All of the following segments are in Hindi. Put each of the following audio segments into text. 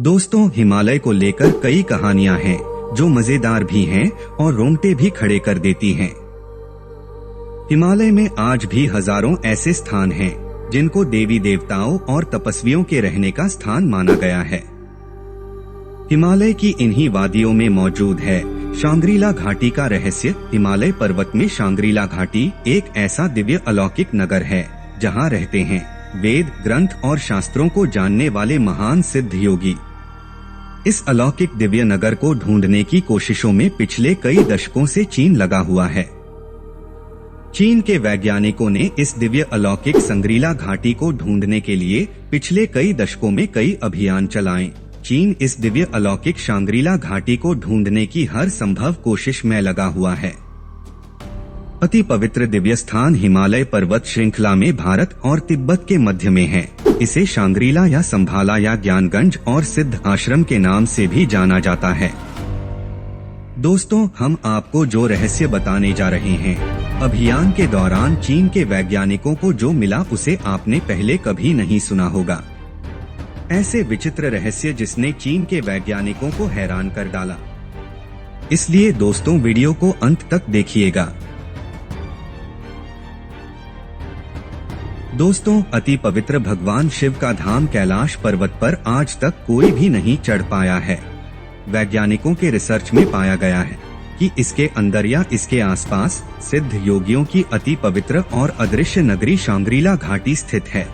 दोस्तों, हिमालय को लेकर कई कहानियां हैं जो मजेदार भी हैं और रोंगटे भी खड़े कर देती हैं। हिमालय में आज भी हजारों ऐसे स्थान हैं जिनको देवी देवताओं और तपस्वियों के रहने का स्थान माना गया है। हिमालय की इन्हीं वादियों में मौजूद है शांग्रीला घाटी का रहस्य। हिमालय पर्वत में शांग्रीला घाटी एक ऐसा दिव्य अलौकिक नगर है जहां रहते हैं वेद, ग्रंथ और शास्त्रों को जानने वाले महान सिद्ध योगी। इस अलौकिक दिव्य नगर को ढूंढने की कोशिशों में पिछले कई दशकों से चीन लगा हुआ है। चीन के वैज्ञानिकों ने इस दिव्य अलौकिक संग्रीला घाटी को ढूंढने के लिए पिछले कई दशकों में कई अभियान चलाए। चीन इस दिव्य अलौकिक शांग्रीला घाटी को ढूंढने की हर संभव कोशिश में लगा हुआ है। अति पवित्र दिव्य स्थान हिमालय पर्वत श्रृंखला में भारत और तिब्बत के मध्य में है। इसे शांग्रीला या संभाला या ज्ञानगंज और सिद्ध आश्रम के नाम से भी जाना जाता है। दोस्तों, हम आपको जो रहस्य बताने जा रहे हैं, अभियान के दौरान चीन के वैज्ञानिकों को जो मिला उसे आपने पहले कभी नहीं सुना होगा। ऐसे विचित्र रहस्य जिसने चीन के वैज्ञानिकों को हैरान कर डाला। इसलिए दोस्तों, वीडियो को अंत तक देखिएगा। दोस्तों, अति पवित्र भगवान शिव का धाम कैलाश पर्वत पर आज तक कोई भी नहीं चढ़ पाया है। वैज्ञानिकों के रिसर्च में पाया गया है कि इसके अंदर या इसके आसपास सिद्ध योगियों की अति पवित्र और अदृश्य नगरी शांग्रीला घाटी स्थित है।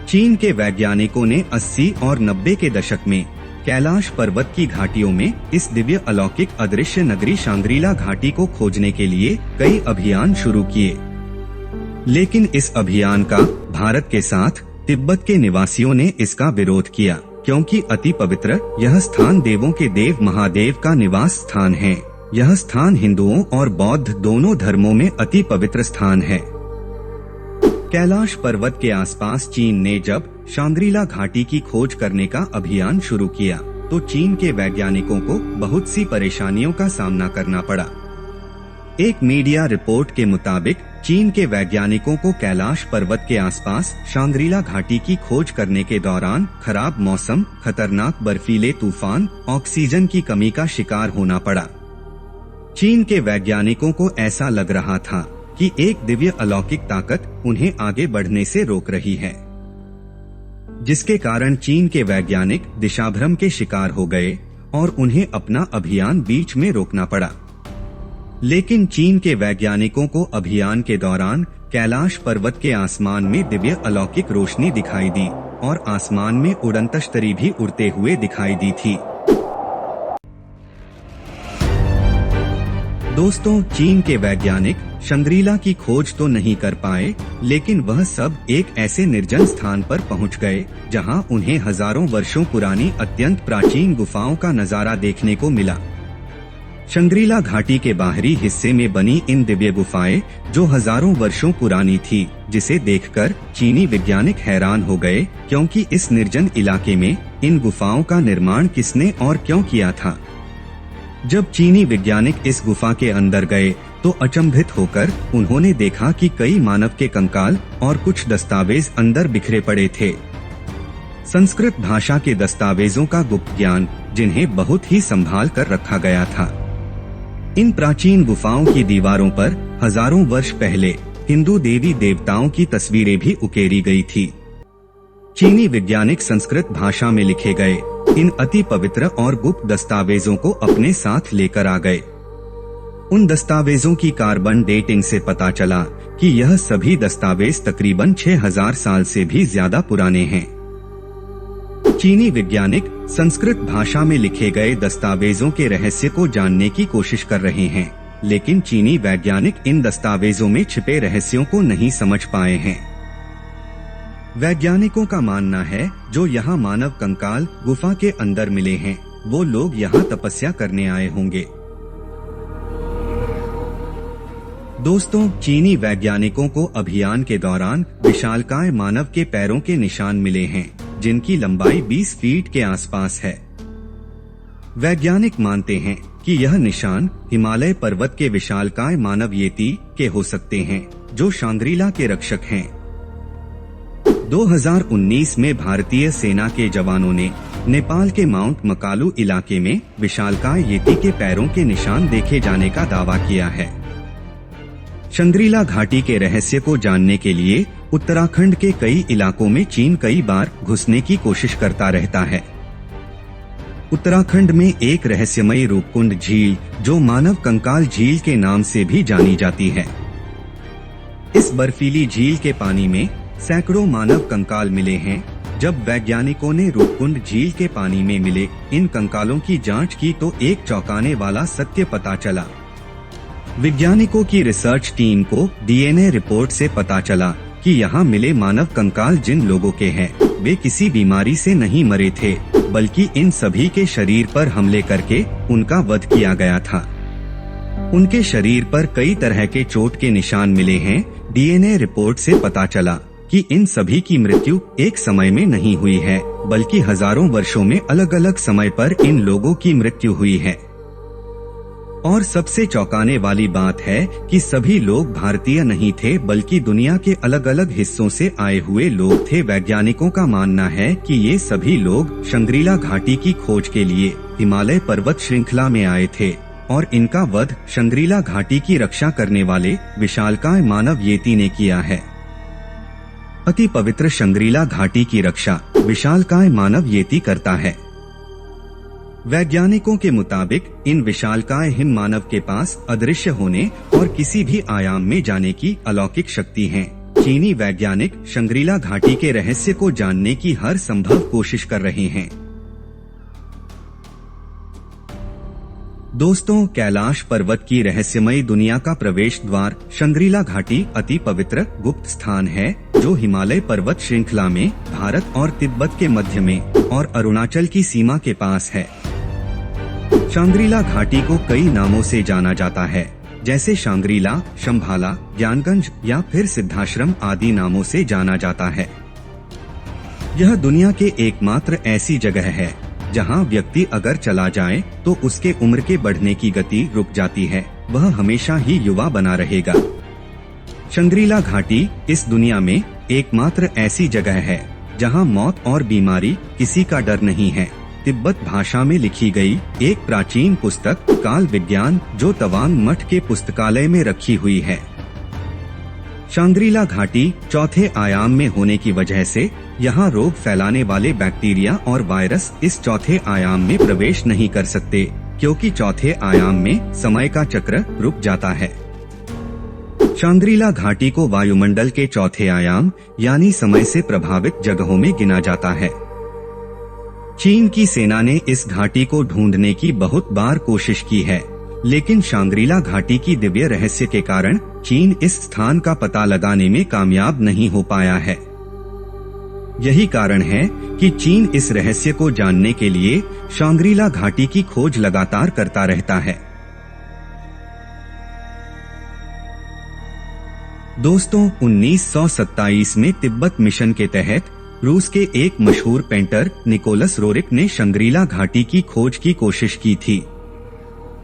चीन के वैज्ञानिकों ने 80 और 90 के दशक में कैलाश पर्वत की घाटियों में इस दिव्य अलौकिक अदृश्य नगरी शांग्रीला घाटी को खोजने के लिए कई अभियान शुरू किए। लेकिन इस अभियान का भारत के साथ तिब्बत के निवासियों ने इसका विरोध किया, क्योंकि अति पवित्र यह स्थान देवों के देव महादेव का निवास स्थान है। यह स्थान हिंदुओं और बौद्ध दोनों धर्मों में अति पवित्र स्थान है। कैलाश पर्वत के आसपास चीन ने जब शांग्रीला घाटी की खोज करने का अभियान शुरू किया तो चीन के वैज्ञानिकों को बहुत सी परेशानियों का सामना करना पड़ा। एक मीडिया रिपोर्ट के मुताबिक चीन के वैज्ञानिकों को कैलाश पर्वत के आसपास शांग्रीला घाटी की खोज करने के दौरान खराब मौसम, खतरनाक बर्फीले तूफान, ऑक्सीजन की कमी का शिकार होना पड़ा। चीन के वैज्ञानिकों को ऐसा लग रहा था कि एक दिव्य अलौकिक ताकत उन्हें आगे बढ़ने से रोक रही है, जिसके कारण चीन के वैज्ञानिक दिशाभ्रम के शिकार हो गए और उन्हें अपना अभियान बीच में रोकना पड़ा। लेकिन चीन के वैज्ञानिकों को अभियान के दौरान कैलाश पर्वत के आसमान में दिव्य अलौकिक रोशनी दिखाई दी और आसमान में उड़नतश्तरी भी उड़ते हुए दिखाई दी थी। दोस्तों, चीन के वैज्ञानिक शांग्रीला की खोज तो नहीं कर पाए, लेकिन वह सब एक ऐसे निर्जन स्थान पर पहुंच गए जहां उन्हें हजारों वर्षों पुरानी अत्यंत प्राचीन गुफाओं का नजारा देखने को मिला। शांग्रीला घाटी के बाहरी हिस्से में बनी इन दिव्य गुफाएं जो हजारों वर्षों पुरानी थी, जिसे देखकर चीनी वैज्ञानिक हैरान हो गए, क्योंकि इस निर्जन इलाके में इन गुफाओं का निर्माण किसने और क्यों किया था। जब चीनी वैज्ञानिक इस गुफा के अंदर गए तो अचंभित होकर उन्होंने देखा कि कई मानव के कंकाल और कुछ दस्तावेज अंदर बिखरे पड़े थे। संस्कृत भाषा के दस्तावेजों का गुप्त ज्ञान, जिन्हें बहुत ही संभाल कर रखा गया था। इन प्राचीन गुफाओं की दीवारों पर हजारों वर्ष पहले हिंदू देवी देवताओं की तस्वीरें भी उकेरी गई थी। चीनी वैज्ञानिक संस्कृत भाषा में लिखे गए इन अति पवित्र और गुप्त दस्तावेजों को अपने साथ लेकर आ गए। उन दस्तावेजों की कार्बन डेटिंग से पता चला कि यह सभी दस्तावेज तकरीबन 6000 साल से भी ज्यादा पुराने हैं। चीनी वैज्ञानिक संस्कृत भाषा में लिखे गए दस्तावेजों के रहस्य को जानने की कोशिश कर रहे हैं, लेकिन चीनी वैज्ञानिक इन दस्तावेजों में छिपे रहस्यों को नहीं समझ पाए हैं। वैज्ञानिकों का मानना है जो यहाँ मानव कंकाल गुफा के अंदर मिले हैं, वो लोग यहाँ तपस्या करने आए होंगे। दोस्तों, चीनी वैज्ञानिकों को अभियान के दौरान विशालकाय मानव के पैरों के निशान मिले हैं, जिनकी लंबाई 20 फीट के आसपास है। वैज्ञानिक मानते हैं कि यह निशान हिमालय पर्वत के विशालकाय मानव येती के हो सकते हैं, जो शांग्रीला के रक्षक हैं। 2019 में भारतीय सेना के जवानों ने नेपाल के माउंट मकालू इलाके में विशालकाय येती के पैरों के निशान देखे जाने का दावा किया है। शंग्रीला घाटी के रहस्य को जानने के लिए उत्तराखंड के कई इलाकों में चीन कई बार घुसने की कोशिश करता रहता है। उत्तराखंड में एक रहस्यमयी रूपकुंड झील, जो मानव कंकाल झील के नाम से भी जानी जाती है। इस बर्फीली झील के पानी में सैकड़ों मानव कंकाल मिले हैं। जब वैज्ञानिकों ने रूपकुंड झील के पानी में मिले इन कंकालों की जांच की तो एक चौंकाने वाला सत्य पता चला। वैज्ञानिकों की रिसर्च टीम को डीएनए रिपोर्ट से पता चला कि यहाँ मिले मानव कंकाल जिन लोगों के हैं, वे किसी बीमारी से नहीं मरे थे, बल्कि इन सभी के शरीर पर हमले करके उनका वध किया गया था। उनके शरीर पर कई तरह के चोट के निशान मिले हैं। डीएनए रिपोर्ट से पता चला कि इन सभी की मृत्यु एक समय में नहीं हुई है, बल्कि हजारों वर्षों में अलग अलग समय पर इन लोगों की मृत्यु हुई है। और सबसे चौंकाने वाली बात है कि सभी लोग भारतीय नहीं थे, बल्कि दुनिया के अलग अलग हिस्सों से आए हुए लोग थे। वैज्ञानिकों का मानना है कि ये सभी लोग शंग्रीला घाटी की खोज के लिए हिमालय पर्वत श्रृंखला में आए थे और इनका वध शंग्रीला घाटी की रक्षा करने वाले विशालकाय मानव येती ने किया है। अति पवित्र शंग्रीला घाटी की रक्षा विशालकाय मानव येती करता है। वैज्ञानिकों के मुताबिक इन विशालकाय हिम मानव के पास अदृश्य होने और किसी भी आयाम में जाने की अलौकिक शक्ति है। चीनी वैज्ञानिक शंग्रीला घाटी के रहस्य को जानने की हर संभव कोशिश कर रहे हैं। दोस्तों, कैलाश पर्वत की रहस्यमयी दुनिया का प्रवेश द्वार शंग्रीला घाटी अति पवित्र गुप्त स्थान है, जो हिमालय पर्वत श्रृंखला में भारत और तिब्बत के मध्य में और अरुणाचल की सीमा के पास है। शंग्रीला घाटी को कई नामों से जाना जाता है, जैसे शांग्रीला, शंभाला, ज्ञानगंज या फिर सिद्धाश्रम आदि नामों से जाना जाता है। यह दुनिया के एकमात्र ऐसी जगह है जहां व्यक्ति अगर चला जाए तो उसके उम्र के बढ़ने की गति रुक जाती है, वह हमेशा ही युवा बना रहेगा। शंग्रीला घाटी इस दुनिया में एकमात्र ऐसी जगह है जहां मौत और बीमारी किसी का डर नहीं है। तिब्बत भाषा में लिखी गई एक प्राचीन पुस्तक काल विज्ञान, जो तवांग मठ के पुस्तकालय में रखी हुई है। शंग्रीला घाटी चौथे आयाम में होने की वजह से यहाँ रोग फैलाने वाले बैक्टीरिया और वायरस इस चौथे आयाम में प्रवेश नहीं कर सकते, क्योंकि चौथे आयाम में समय का चक्र रुक जाता है। शंग्रीला घाटी को वायुमंडल के चौथे आयाम यानी समय से प्रभावित जगहों में गिना जाता है। चीन की सेना ने इस घाटी को ढूंढने की बहुत बार कोशिश की है, लेकिन शंग्रीला घाटी की दिव्य रहस्य के कारण चीन इस स्थान का पता लगाने में कामयाब नहीं हो पाया है। यही कारण है कि चीन इस रहस्य को जानने के लिए शंग्रीला घाटी की खोज लगातार करता रहता है। दोस्तों, 1927 में तिब्बत मिशन के तहत रूस के एक मशहूर पेंटर निकोलस रोरिक ने शंग्रीला घाटी की खोज की कोशिश की थी।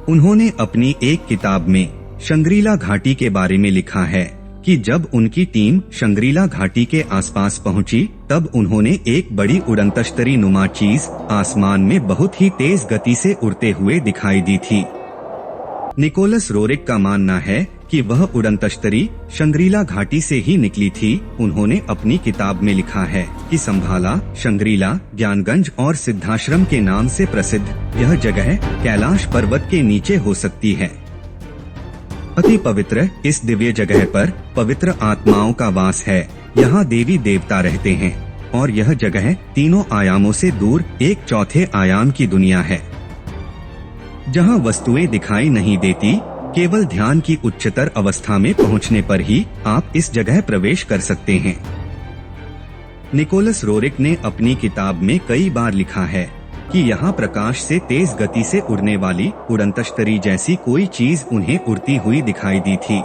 उन्होंने अपनी एक किताब में शंग्रीला घाटी के बारे में लिखा है कि जब उनकी टीम शंग्रीला घाटी के आसपास पहुंची, तब उन्होंने एक बड़ी उड़नतश्तरी नुमा चीज आसमान में बहुत ही तेज गति से उड़ते हुए दिखाई दी थी। निकोलस रोरिक का मानना है कि वह उड़नतश्तरी शंग्रीला घाटी से ही निकली थी। उन्होंने अपनी किताब में लिखा है कि संभाला, शंग्रीला, ज्ञानगंज और सिद्धाश्रम के नाम से प्रसिद्ध यह जगह कैलाश पर्वत के नीचे हो सकती है। अति पवित्र इस दिव्य जगह पर पवित्र आत्माओं का वास है। यहाँ देवी देवता रहते हैं और यह जगह तीनों आयामों से दूर एक चौथे आयाम की दुनिया है, जहाँ वस्तुएं दिखाई नहीं देती। केवल ध्यान की उच्चतर अवस्था में पहुँचने पर ही आप इस जगह प्रवेश कर सकते हैं। निकोलस रोरिक ने अपनी किताब में कई बार लिखा है कि यहाँ प्रकाश से तेज गति से उड़ने वाली उड़नतश्तरी जैसी कोई चीज उन्हें उड़ती हुई दिखाई दी थी।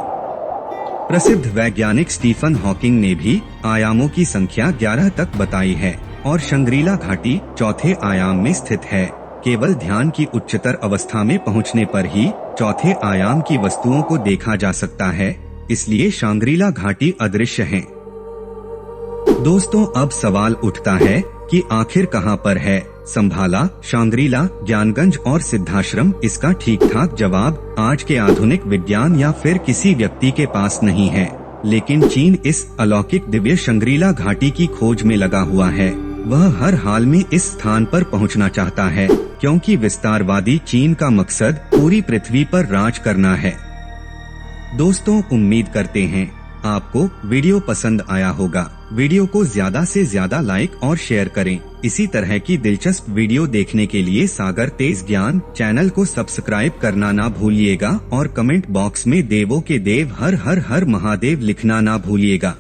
प्रसिद्ध वैज्ञानिक स्टीफन हॉकिंग ने भी आयामों की संख्या 11 तक बताई है और शंग्रीला घाटी चौथे आयाम में स्थित है। केवल ध्यान की उच्चतर अवस्था में पहुंचने पर ही चौथे आयाम की वस्तुओं को देखा जा सकता है, इसलिए शंग्रीला घाटी अदृश्य है। दोस्तों, अब सवाल उठता है कि आखिर कहां पर है संभाला, शांग्रीला, ज्ञानगंज और सिद्धाश्रम इसका ठीक ठाक जवाब आज के आधुनिक विज्ञान या फिर किसी व्यक्ति के पास नहीं है। लेकिन चीन इस अलौकिक दिव्य शंग्रीला घाटी की खोज में लगा हुआ है। वह हर हाल में इस स्थान पर पहुंचना चाहता है, क्योंकि विस्तारवादी चीन का मकसद पूरी पृथ्वी पर राज करना है। दोस्तों, उम्मीद करते हैं आपको वीडियो पसंद आया होगा। वीडियो को ज्यादा से ज्यादा लाइक और शेयर करें। इसी तरह की दिलचस्प वीडियो देखने के लिए सागर तेज ज्ञान चैनल को सब्सक्राइब करना ना भूलिएगा और कमेंट बॉक्स में देवों के देव हर हर हर महादेव लिखना ना भूलिएगा।